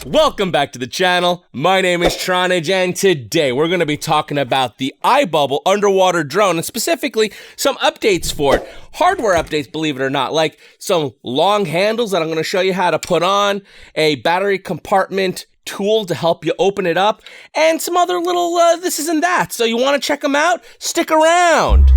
Welcome back to the channel. My name is Tronage, and today we're going to be talking about the iBubble underwater drone, and specifically some updates for it. Hardware updates, believe it or not, like some long handles that I'm going to show you how to put on, a battery compartment tool to help you open it up, and some other little this and that. So you want to check them out? Stick around.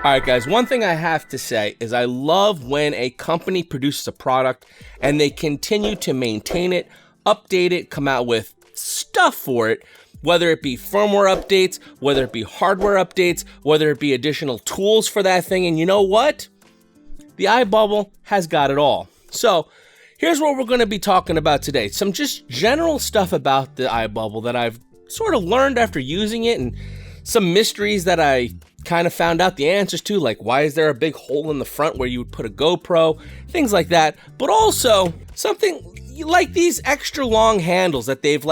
Alright guys, one thing I have to say is I love when a company produces a product and they continue to maintain it, update it, come out with stuff for it, whether it be firmware updates, whether it be hardware updates, whether it be additional tools for that thing, and you know what? The iBubble has got it all. So here's what we're going to be talking about today. Some just general stuff about the iBubble that I've sort of learned after using it, and some mysteries that I kind of found out the answers to, like why is there a big hole in the front where you would put a GoPro, things like that. But also something like these extra long handles that they've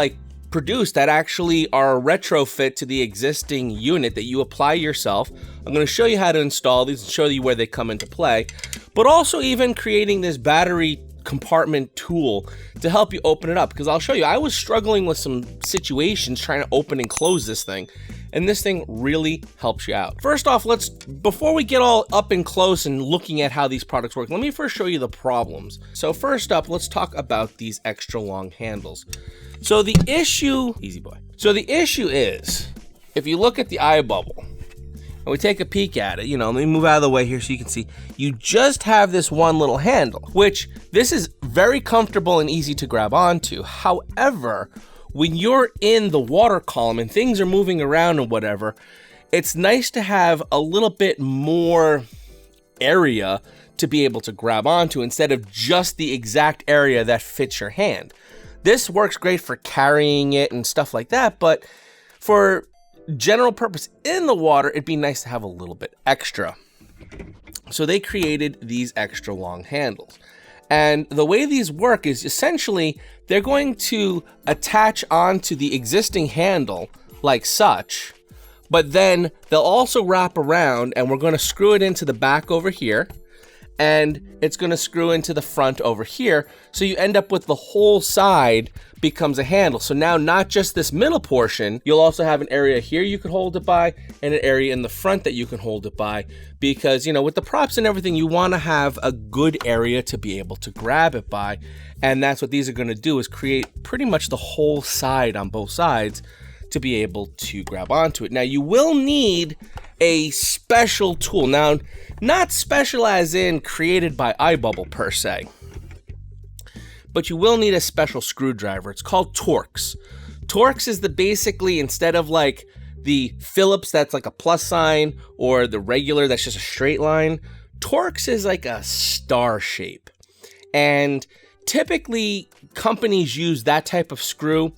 produced that actually are a retrofit to the existing unit that you apply yourself. I'm going to show you how to install these and show you where they come into play, but also even creating this battery compartment tool to help you open it up, because I'll show you, I was struggling with some situations trying to open and close this thing, and this thing really helps you out. First off, before we get all up and close and looking at how these products work, let me first show you the problems. So first up, let's talk about these extra long handles. So the issue, easy boy. So the issue is, if you look at the iBubble, and we take a peek at it, let me move out of the way here so you can see, you just have this one little handle, which this is very comfortable and easy to grab onto. However, when you're in the water column and things are moving around and whatever, it's nice to have a little bit more area to be able to grab onto instead of just the exact area that fits your hand. This works great for carrying it and stuff like that, but for general purpose in the water, it'd be nice to have a little bit extra. So they created these extra long handles. And the way these work is essentially they're going to attach onto the existing handle like such, but then they'll also wrap around, and we're going to screw it into the back over here, and it's going to screw into the front over here. So you end up with the whole side becomes a handle. So now not just this middle portion, you'll also have an area here you can hold it by, and an area in the front that you can hold it by, because with the props and everything, you want to have a good area to be able to grab it by. And that's what these are going to do, is create pretty much the whole side on both sides to be able to grab onto it. Now you will need a special tool. Now, not special as in created by iBubble per se, but you will need a special screwdriver. It's called Torx. Torx is basically, instead of like the Phillips that's like a plus sign, or the regular that's just a straight line, Torx is like a star shape. And typically companies use that type of screw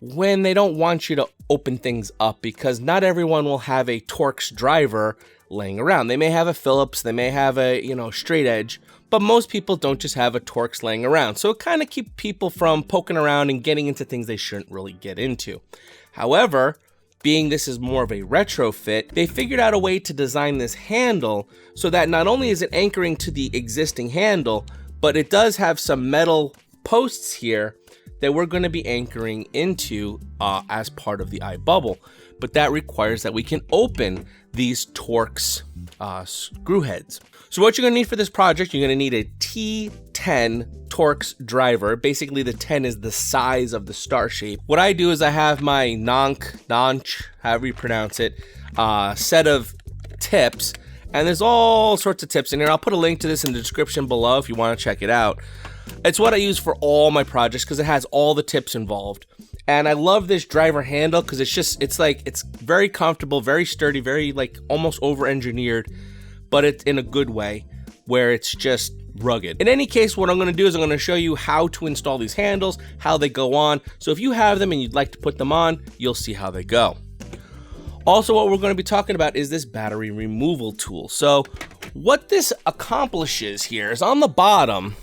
when they don't want you to open things up, because not everyone will have a Torx driver laying around. They may have a Phillips, they may have a straight edge, but most people don't just have a Torx laying around. So it kind of keeps people from poking around and getting into things they shouldn't really get into. However, being this is more of a retrofit, they figured out a way to design this handle so that not only is it anchoring to the existing handle, but it does have some metal posts here that we're going to be anchoring into as part of the iBubble. But that requires that we can open these Torx screw heads. So what you're going to need for this project, you're going to need a T10 Torx driver. Basically, the 10 is the size of the star shape. What I do is I have my Nanch, however you pronounce it, set of tips. And there's all sorts of tips in here. I'll put a link to this in the description below if you want to check it out. It's what I use for all my projects because it has all the tips involved. And I love this driver handle because it's very comfortable, very sturdy, very almost over-engineered, but it's in a good way where it's just rugged. In any case, what I'm going to do is I'm going to show you how to install these handles, how they go on. So if you have them and you'd like to put them on, you'll see how they go. Also, what we're going to be talking about is this battery removal tool. So what this accomplishes here is on the bottom,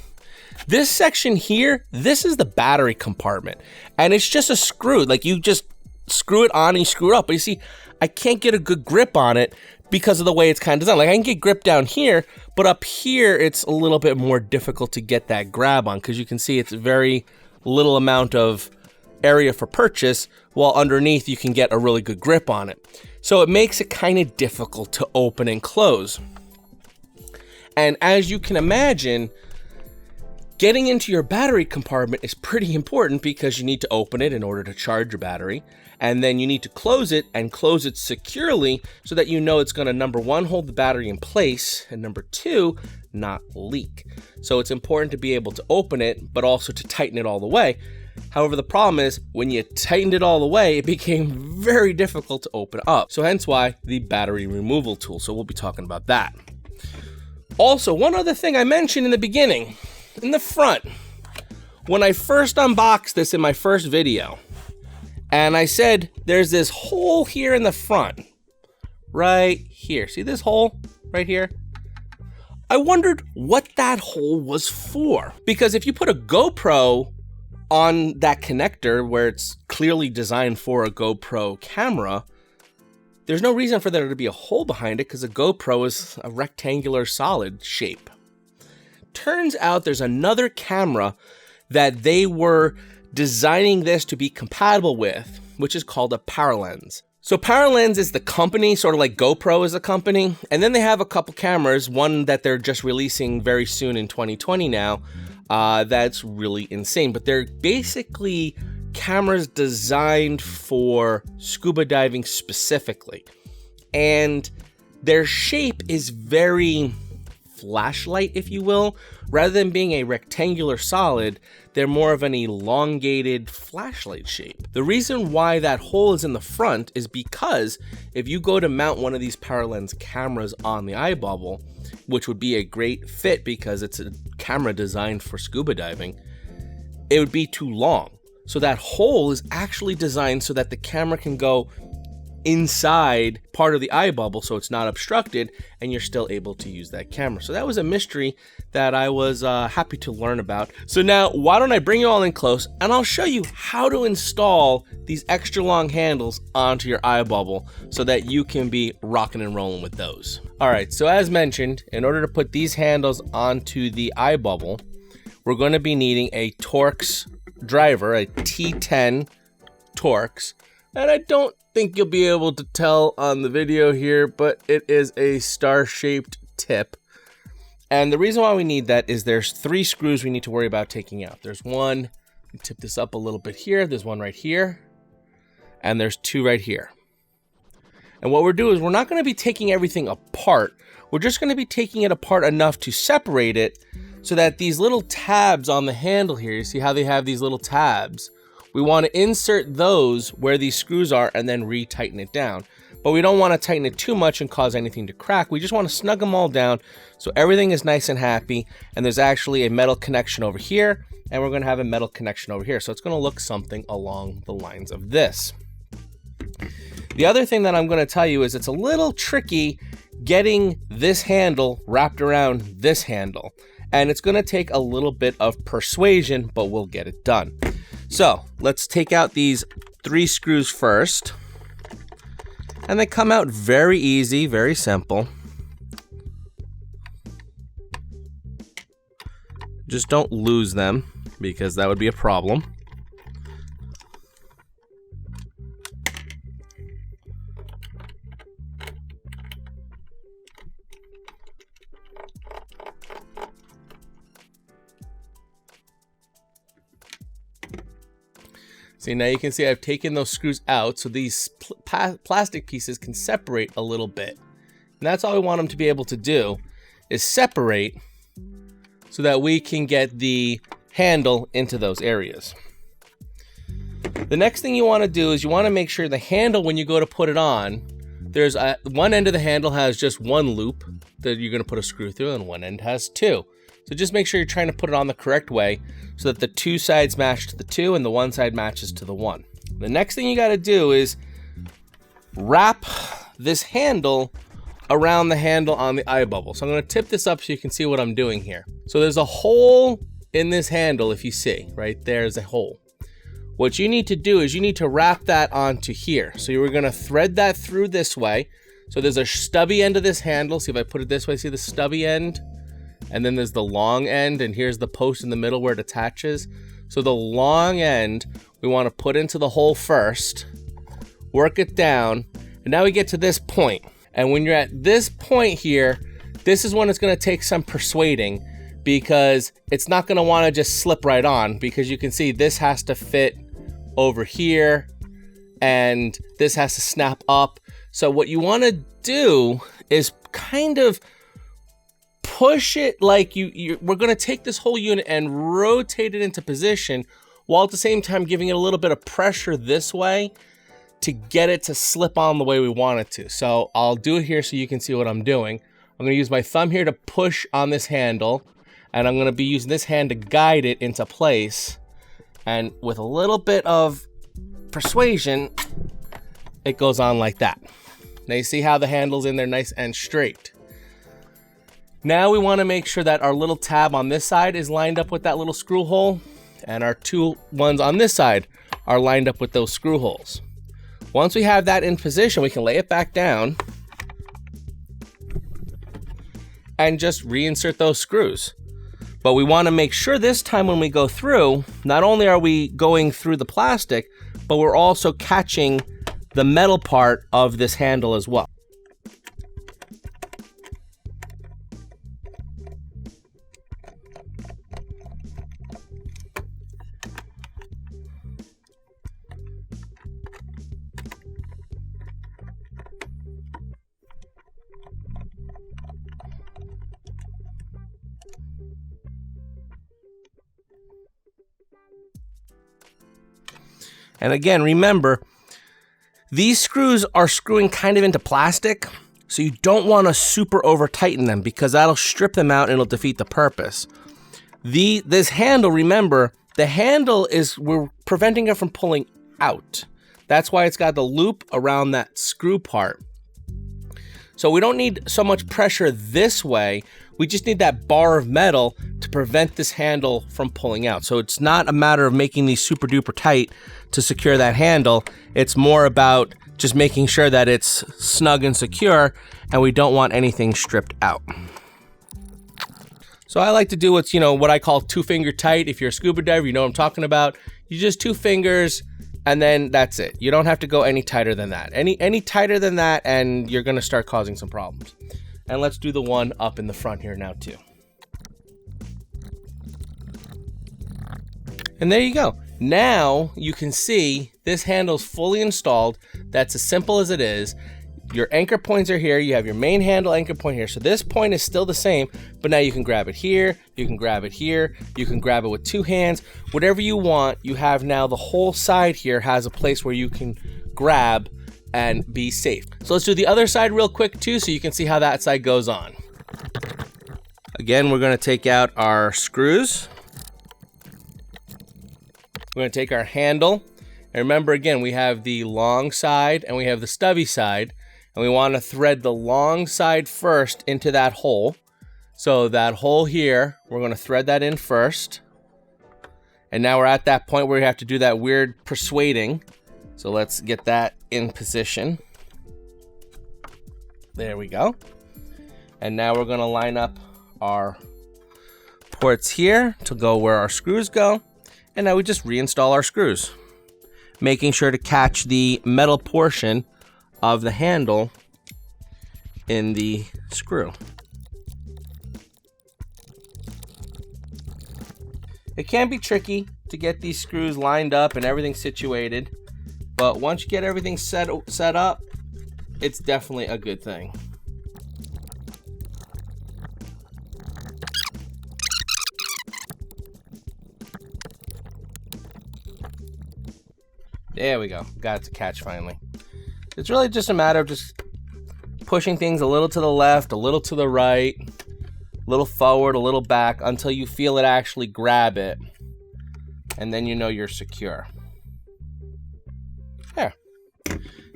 this section here, this is the battery compartment. And it's just a screw, like you just screw it on and you screw it up. But you see, I can't get a good grip on it because of the way it's kind of designed. Like I can get grip down here, but up here, it's a little bit more difficult to get that grab on because you can see it's very little amount of area for purchase, while underneath you can get a really good grip on it. So it makes it kind of difficult to open and close. And as you can imagine, getting into your battery compartment is pretty important because you need to open it in order to charge your battery. And then you need to close it and close it securely so that you know it's going to, number one, hold the battery in place, and number two, not leak. So it's important to be able to open it, but also to tighten it all the way. However, the problem is when you tightened it all the way, it became very difficult to open up. So hence why the battery removal tool. So we'll be talking about that. Also, one other thing I mentioned in the beginning, in the front, when I first unboxed this in my first video, and I said, there's this hole here in the front, right here. See this hole right here? I wondered what that hole was for. Because if you put a GoPro on that connector where it's clearly designed for a GoPro camera, there's no reason for there to be a hole behind it because a GoPro is a rectangular solid shape. Turns out there's another camera that they were designing this to be compatible with, which is called a PowerLens. So PowerLens is the company, sort of like GoPro is a company, and then they have a couple cameras, one that they're just releasing very soon in 2020 now, that's really insane. But they're basically cameras designed for scuba diving specifically. And their shape is very flashlight, if you will. Rather than being a rectangular solid, they're more of an elongated flashlight shape. The reason why that hole is in the front is because if you go to mount one of these PowerLens cameras on the iBubble, which would be a great fit because it's a camera designed for scuba diving, it would be too long. So that hole is actually designed so that the camera can go inside part of the iBubble so it's not obstructed and you're still able to use that camera. So that was a mystery that I was happy to learn about. So now why don't I bring you all in close and I'll show you how to install these extra long handles onto your iBubble so that you can be rocking and rolling with those. All right, so as mentioned, in order to put these handles onto the iBubble, we're going to be needing a Torx driver, a T10 Torx. And I don't think you'll be able to tell on the video here, but it is a star-shaped tip. And the reason why we need that is there's 3 screws we need to worry about taking out. There's one, tip this up a little bit here, there's one right here, and there's 2 right here. And what we're doing is we're not going to be taking everything apart. We're just going to be taking it apart enough to separate it so that these little tabs on the handle here, you see how they have these little tabs? We want to insert those where these screws are and then re-tighten it down. But we don't want to tighten it too much and cause anything to crack. We just want to snug them all down so everything is nice and happy. And there's actually a metal connection over here, and we're going to have a metal connection over here. So it's going to look something along the lines of this. The other thing that I'm going to tell you is it's a little tricky getting this handle wrapped around this handle. And it's going to take a little bit of persuasion, but we'll get it done. So let's take out these 3 screws first. And they come out very easy, very simple. Just don't lose them because that would be a problem. See, now you can see I've taken those screws out so these plastic pieces can separate a little bit. And that's all we want them to be able to do is separate so that we can get the handle into those areas. The next thing you want to do is you want to make sure the handle, when you go to put it on, there's one end of the handle has just 1 loop that you're going to put a screw through and one end has 2. So just make sure you're trying to put it on the correct way so that the 2 sides match to the 2 and the 1 side matches to the 1. The next thing you got to do is wrap this handle around the handle on the iBubble. So I'm going to tip this up so you can see what I'm doing here. So there's a hole in this handle, if you see, right there's a hole. What you need to do is you need to wrap that onto here. So you're going to thread that through this way. So there's a stubby end of this handle. See if I put it this way, see the stubby end? And then there's the long end, and here's the post in the middle where it attaches. So the long end, we want to put into the hole first, work it down, and now we get to this point. And when you're at this point here, this is when it's going to take some persuading, because it's not going to want to just slip right on, because you can see this has to fit over here and this has to snap up. So what you want to do is kind of push it like we're going to take this whole unit and rotate it into position, while at the same time giving it a little bit of pressure this way to get it to slip on the way we want it to. So I'll do it here so you can see what I'm doing. I'm going to use my thumb here to push on this handle, and I'm going to be using this hand to guide it into place. And with a little bit of persuasion, it goes on like that. Now you see how the handle's in there nice and straight. Now we want to make sure that our little tab on this side is lined up with that little screw hole, and our two ones on this side are lined up with those screw holes. Once we have that in position, we can lay it back down and just reinsert those screws. But we want to make sure this time when we go through, not only are we going through the plastic, but we're also catching the metal part of this handle as well. And again, remember, these screws are screwing kind of into plastic, so you don't want to super over tighten them, because that'll strip them out and it'll defeat the purpose. This handle, remember, the handle we're preventing it from pulling out. That's why it's got the loop around that screw part. So we don't need so much pressure this way. We just need that bar of metal to prevent this handle from pulling out. So it's not a matter of making these super duper tight to secure that handle. It's more about just making sure that it's snug and secure, and we don't want anything stripped out. So I like to do what's, what I call 2-finger tight. If you're a scuba diver, you know what I'm talking about. You just 2 fingers, and then that's it. You don't have to go any tighter than that. Any tighter than that, and you're gonna start causing some problems. And let's do the one up in the front here now too. And there you go. Now you can see this handle's fully installed. That's as simple as it is. Your anchor points are here. You have your main handle anchor point here. So this point is still the same, but now you can grab it here. You can grab it here. You can grab it with 2 hands. Whatever you want, you have now the whole side here has a place where you can grab and be safe. So let's do the other side real quick too, so you can see how that side goes on. Again, we're going to take out our screws. We're going to take our handle. And remember, again, we have the long side and we have the stubby side. And we want to thread the long side first into that hole. So that hole here, we're going to thread that in first. And now we're at that point where we have to do that weird persuading. So let's get that in position. There we go. And now we're going to line up our ports here to go where our screws go. And now we just reinstall our screws, making sure to catch the metal portion of the handle in the screw. It can be tricky to get these screws lined up and everything situated, but once you get everything set up, it's definitely a good thing. There we go. Got it to catch finally. It's really just a matter of just pushing things a little to the left, a little to the right, a little forward, a little back, until you feel it actually grab it. And then you know you're secure. There.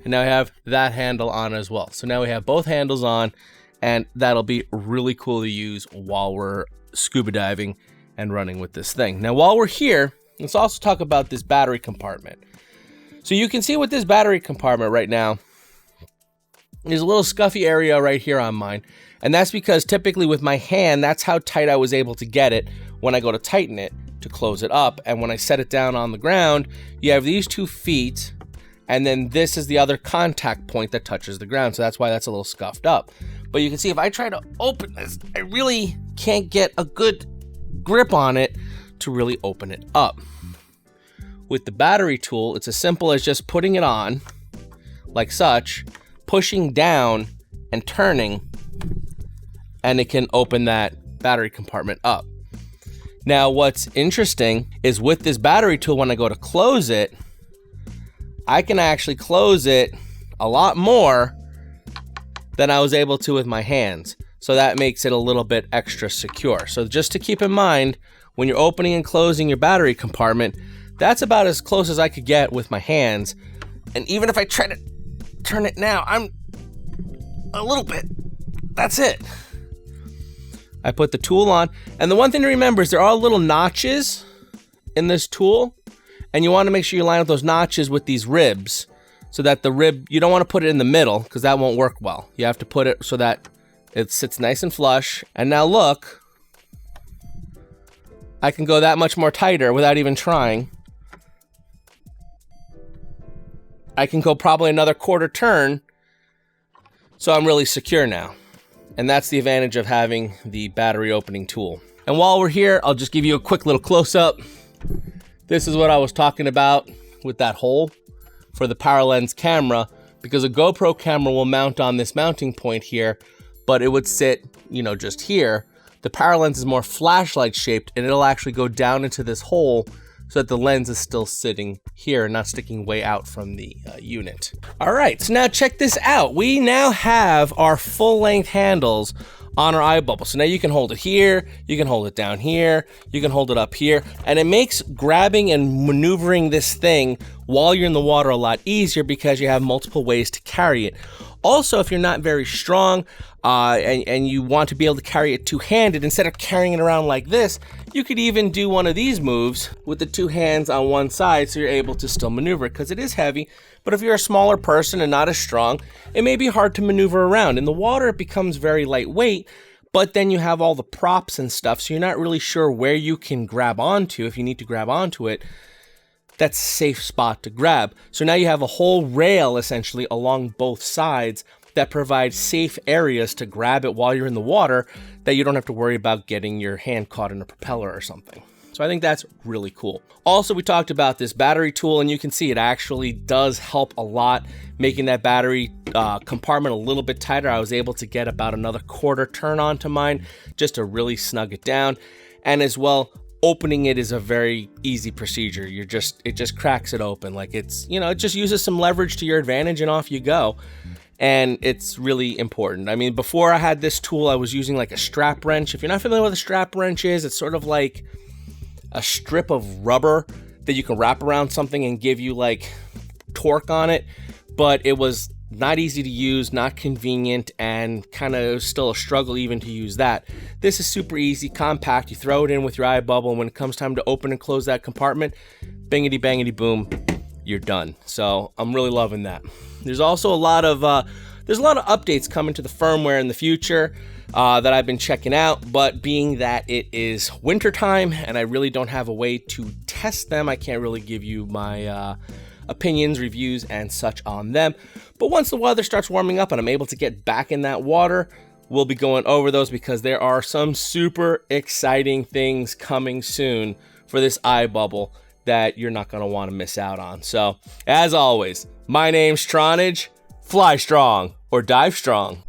And now I have that handle on as well. So now we have both handles on, and that'll be really cool to use while we're scuba diving and running with this thing. Now, while we're here, let's also talk about this battery compartment. So you can see with this battery compartment right now, there's a little scuffy area right here on mine. And that's because typically with my hand, that's how tight I was able to get it when I go to tighten it to close it up. And when I set it down on the ground, you have these 2 feet, and then this is the other contact point that touches the ground. So that's why that's a little scuffed up. But you can see if I try to open this, I really can't get a good grip on it to really open it up. With the battery tool, it's as simple as just putting it on like such, pushing down and turning, and it can open that battery compartment up. Now, what's interesting is with this battery tool, when I go to close it, I can actually close it a lot more than I was able to with my hands. So that makes it a little bit extra secure. So just to keep in mind, when you're opening and closing your battery compartment, that's about as close as I could get with my hands. And even if I try to turn it now, I'm a little bit, that's it. I put the tool on, and the one thing to remember is there are little notches in this tool, and you want to make sure you line up those notches with these ribs so that the rib, you don't want to put it in the middle because that won't work well. You have to put it so that it sits nice and flush. And now look, I can go that much more tighter without even trying. I can go probably another quarter turn, so I'm really secure now. And that's the advantage of having the battery opening tool. And while we're here, I'll just give you a quick little close-up. This is what I was talking about with that hole for the power lens camera, because a GoPro camera will mount on this mounting point here, but it would sit, you know, just here. The power lens is more flashlight shaped, and it'll actually go down into this hole so that the lens is still sitting here and not sticking way out from the unit. All right, so now check this out. We now have our full-length handles on our iBubble. So now you can hold it here, you can hold it down here, you can hold it up here, and it makes grabbing and maneuvering this thing while you're in the water a lot easier because you have multiple ways to carry it. Also, if you're not very strong and you want to be able to carry it two-handed, instead of carrying it around like this, you could even do one of these moves with the two hands on one side so you're able to still maneuver it, because it is heavy. But if you're a smaller person and not as strong, it may be hard to maneuver around. In the water, it becomes very lightweight, but then you have all the props and stuff, so you're not really sure where you can grab onto if you need to grab onto it. That's a safe spot to grab. So now you have a whole rail essentially along both sides that provides safe areas to grab it while you're in the water, that you don't have to worry about getting your hand caught in a propeller or something. So I think that's really cool. Also, we talked about this battery tool, and you can see it actually does help a lot, making that battery compartment a little bit tighter. I was able to get about another quarter turn onto mine just to really snug it down. And as well, opening it is a very easy procedure. It just cracks it open. Like it's, you know, it just uses some leverage to your advantage and off you go. And it's really important. I mean, before I had this tool, I was using like a strap wrench. If you're not familiar with what a strap wrench is, it's sort of like a strip of rubber that you can wrap around something and give you like torque on it. But it was not easy to use, not convenient, and kind of still a struggle even to use that. This is super easy, compact. You throw it in with your iBubble, and when it comes time to open and close that compartment, bangity bangity boom, you're done. So I'm really loving that. There's also a lot of updates coming to the firmware in the future that I've been checking out, but being that it is wintertime and I really don't have a way to test them, I can't really give you my opinions, reviews, and such on them. But once the weather starts warming up and I'm able to get back in that water, we'll be going over those, because there are some super exciting things coming soon for this iBubble that you're not going to want to miss out on. So, as always, my name's Tronage. Fly strong or dive strong.